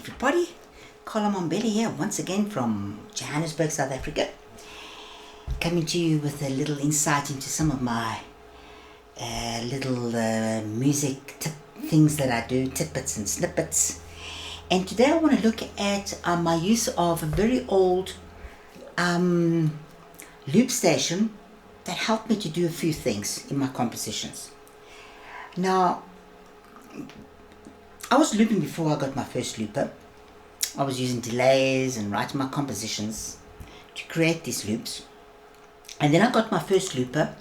everybody, Carlo Mombelli here once again from Johannesburg, South Africa, coming to you with a little insight into some of my little music things that I do, tidbits and snippets. And today I want to look at my use of a very old loop station that helped me to do a few things in my compositions. Now, I was looping before I got my first looper. I was using delays and writing my compositions to create these loops. And then I got my first looper.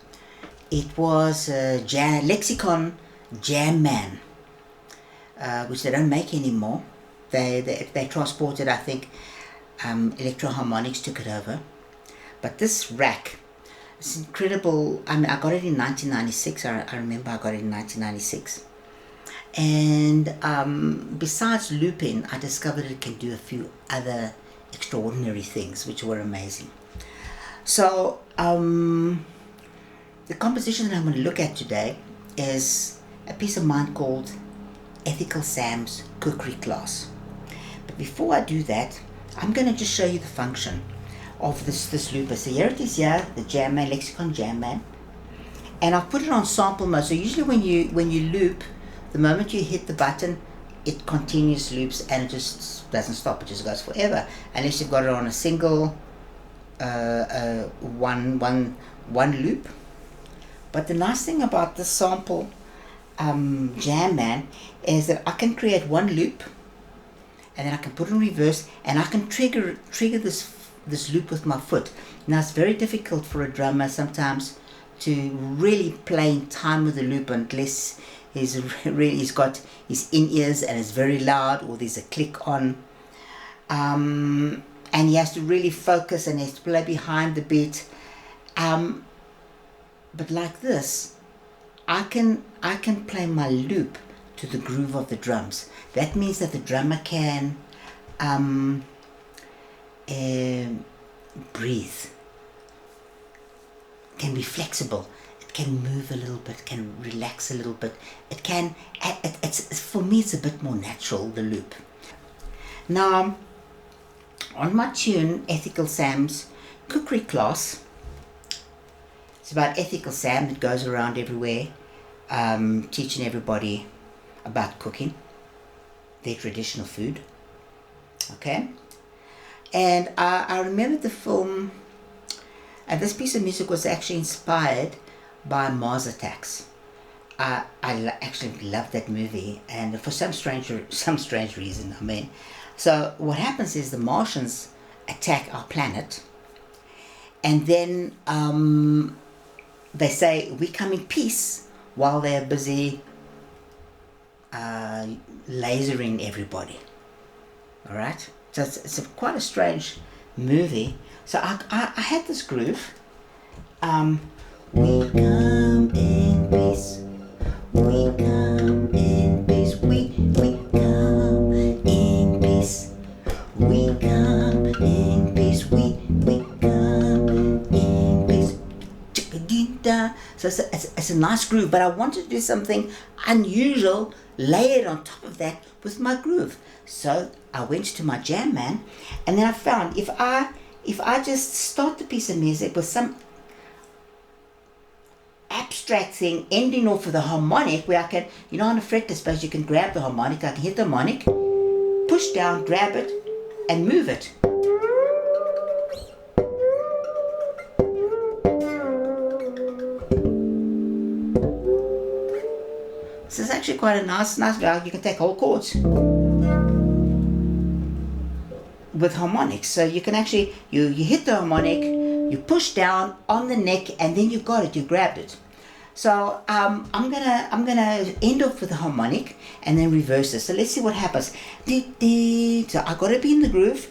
It was a Lexicon Jam Man, which they don't make anymore. They transported, I think, Electro Harmonics took it over. But this rack, it's incredible. I mean, I got it in 1996. I remember I got it in 1996. And besides looping, I discovered it can do a few other extraordinary things which were amazing. So the composition that I'm going to look at today is a piece of mine called Ethical Sam's Cookery class. But before I do that, I'm going to just show you the function of this looper. So here it is here, the Jam Man, Lexicon Jam Man. And I've put it on sample mode. So usually when you loop, the moment you hit the button, it continues loops and it just doesn't stop. It just goes forever, unless you've got it on a single one loop. But the nice thing about the sample Jam Man is that I can create one loop, and then I can put it in reverse, and I can trigger this loop with my foot. Now it's very difficult for a drummer sometimes to really play in time with the loop unless he's got his in-ears and it's very loud, or there's a click on, and he has to really focus and he has to play behind the beat. But like this, I can play my loop to the groove of the drums. That means that the drummer can breathe, can be flexible, can move a little bit, can relax a little bit. It's for me, it's a bit more natural, the loop. Now, on my tune, Ethical Sam's Cookery class, it's about Ethical Sam that goes around everywhere, teaching everybody about cooking, their traditional food. Okay? And I remember the film, and this piece of music was actually inspired by Mars Attacks. I actually love that movie, and for some strange reason, I mean. So what happens is the Martians attack our planet, and then they say we come in peace while they're busy lasering everybody. All right, so it's quite a strange movie. So I had this groove. We come in peace. We come in peace. We come in peace. We come in peace. We come in peace. So it's a nice groove, but I wanted to do something unusual, layered on top of that with my groove. So I went to my Jam Man, and then I found if I just start the piece of music with some abstract thing ending off with a harmonic, where I can, on a fret space you can grab the harmonic, I can hit the harmonic, push down, grab it, and move it. This is actually quite a nice value. You can take whole chords with harmonics. So you can actually, you hit the harmonic, you push down on the neck, and then you got it, you grabbed it. So I'm gonna end off with the harmonic and then reverse it. So let's see what happens. So I gotta be in the groove.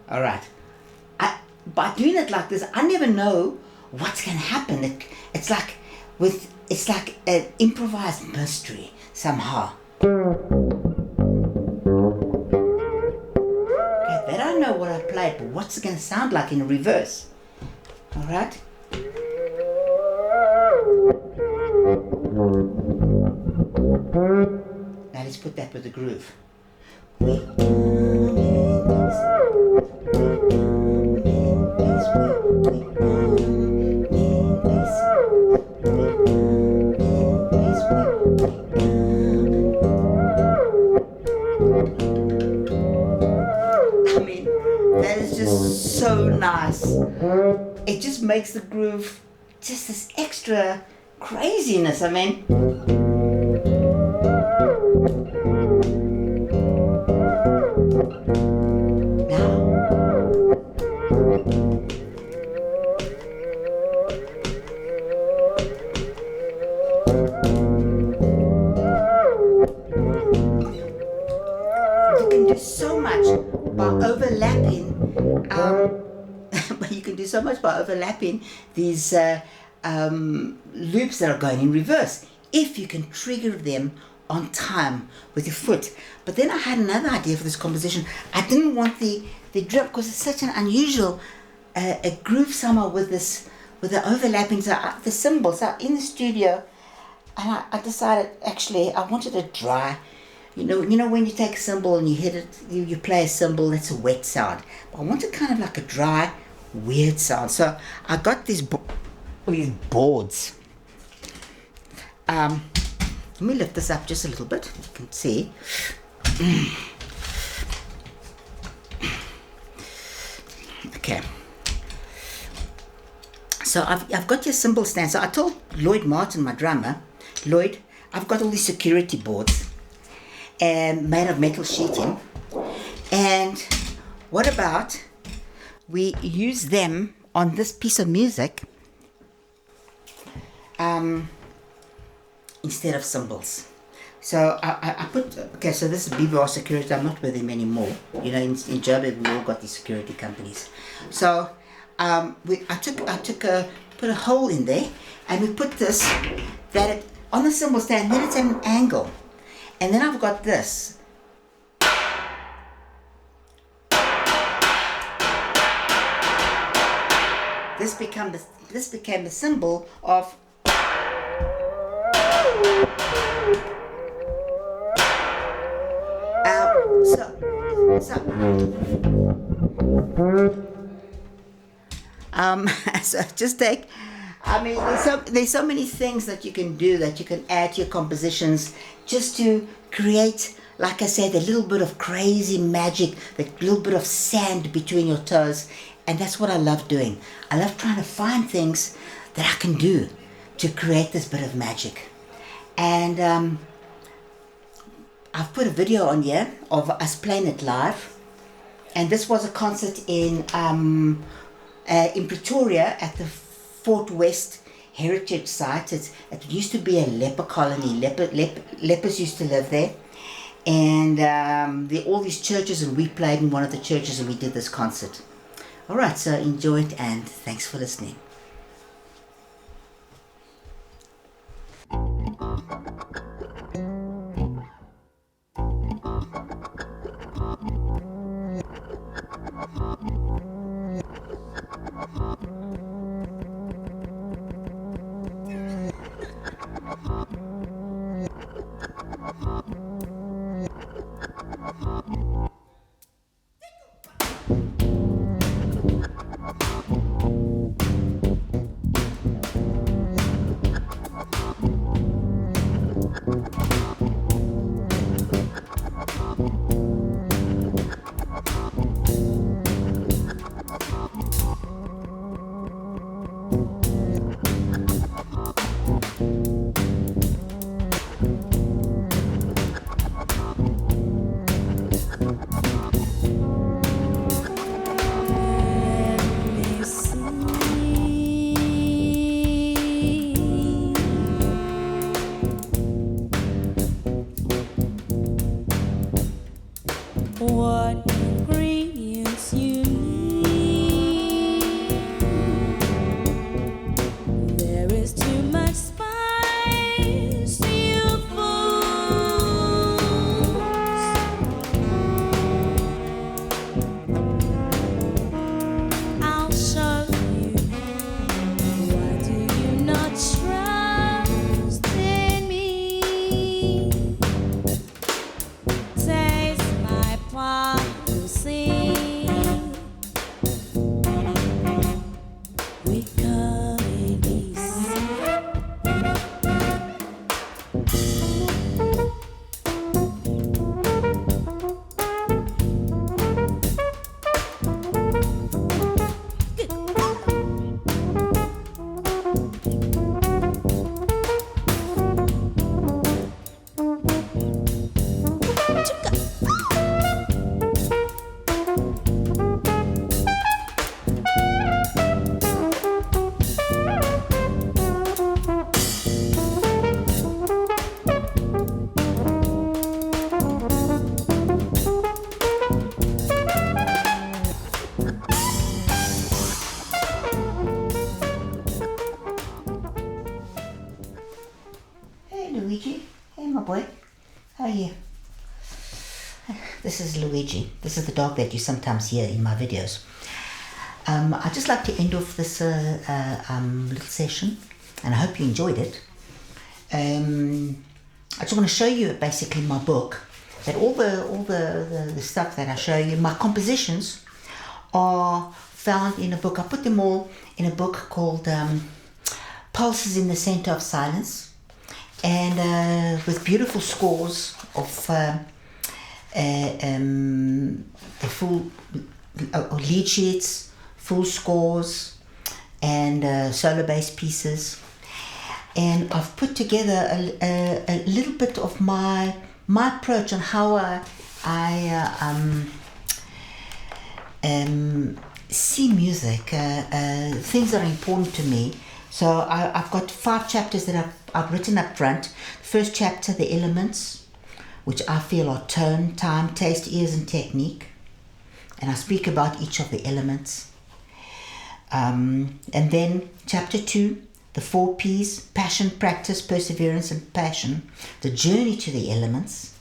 All right. By doing it like this, I never know what's gonna happen. It's like an improvised mystery somehow. Okay, that I know what I play play it, but what's it going to sound like in reverse? All right. Now let's put that with the groove. I mean, that is just so nice. It just makes the groove just this extra craziness. I mean, so much by overlapping but you can do so much by overlapping these loops that are going in reverse if you can trigger them on time with your foot. But then I had another idea for this composition. I didn't want the drum, because it's such an unusual a groove somehow with the overlapping the cymbals. So in the studio, and I decided actually I wanted a dry. You know when you take a cymbal and you hit it, you play a cymbal, that's a wet sound. But I wanted kind of like a dry, weird sound. So I got these boards. Let me lift this up just a little bit. You can see. Okay. So I've got your cymbal stand. So I told Lloyd Martin, my drummer, Lloyd, I've got all these security boards. Made of metal sheeting, and what about we use them on this piece of music instead of cymbals. So I put, okay, so this is BBR Security. I'm not with them anymore. You know, in Joburg we all got these security companies. So I put a hole in there, and we put this on the cymbal stand. Then it's at an angle. And then I've got this. This became the symbol of so just take. I mean, there's so many things that you can do, that you can add to your compositions, just to create, like I said, a little bit of crazy magic, that little bit of sand between your toes. And that's what I love doing. I love trying to find things that I can do to create this bit of magic. And I've put a video on here of us playing it live. And this was a concert in Pretoria at the Fort West Heritage Site. It used to be a leper colony. Lepers used to live there. And there are all these churches, and we played in one of the churches and we did this concert. Alright, so enjoy it, and thanks for listening. What ingredients you need? There is too much spice to your foods. Oh yeah. This is Luigi. This is the dog that you sometimes hear in my videos. I'd just like to end off this little session, and I hope you enjoyed it. I just want to show you basically my book, that all the stuff that I show you, my compositions are found in a book. I put them all in a book called Pulses in the Center of Silence, and with beautiful scores of the full lead sheets, full scores, and solo bass pieces. And I've put together a little bit of my approach on how I see music, things that are important to me. So I've got 5 chapters that I've written up front. The first chapter, the elements, which I feel are tone, time, taste, ears, and technique. And I speak about each of the elements. And then chapter 2, the 4 P's: passion, practice, perseverance, and passion. The journey to the elements.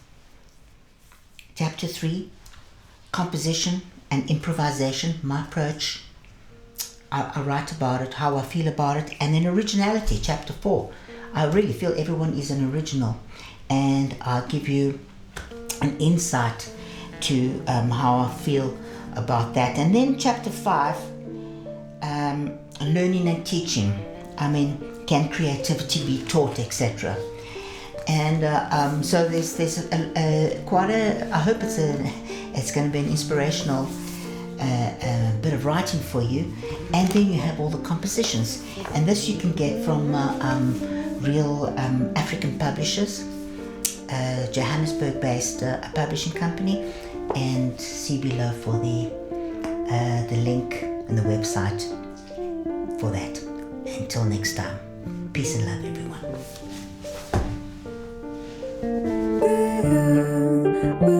Chapter 3, composition and improvisation, my approach. I write about it, how I feel about it. And then originality, chapter 4. I really feel everyone is an original. And I'll give you an insight to how I feel about that. And then chapter 5, learning and teaching. I mean, can creativity be taught, etc. And so there's quite a. I hope it's going to be an inspirational bit of writing for you. And then you have all the compositions, and this you can get from real African publishers, Johannesburg-based publishing company, and see below for the link and the website for that. Until next time, peace and love, everyone.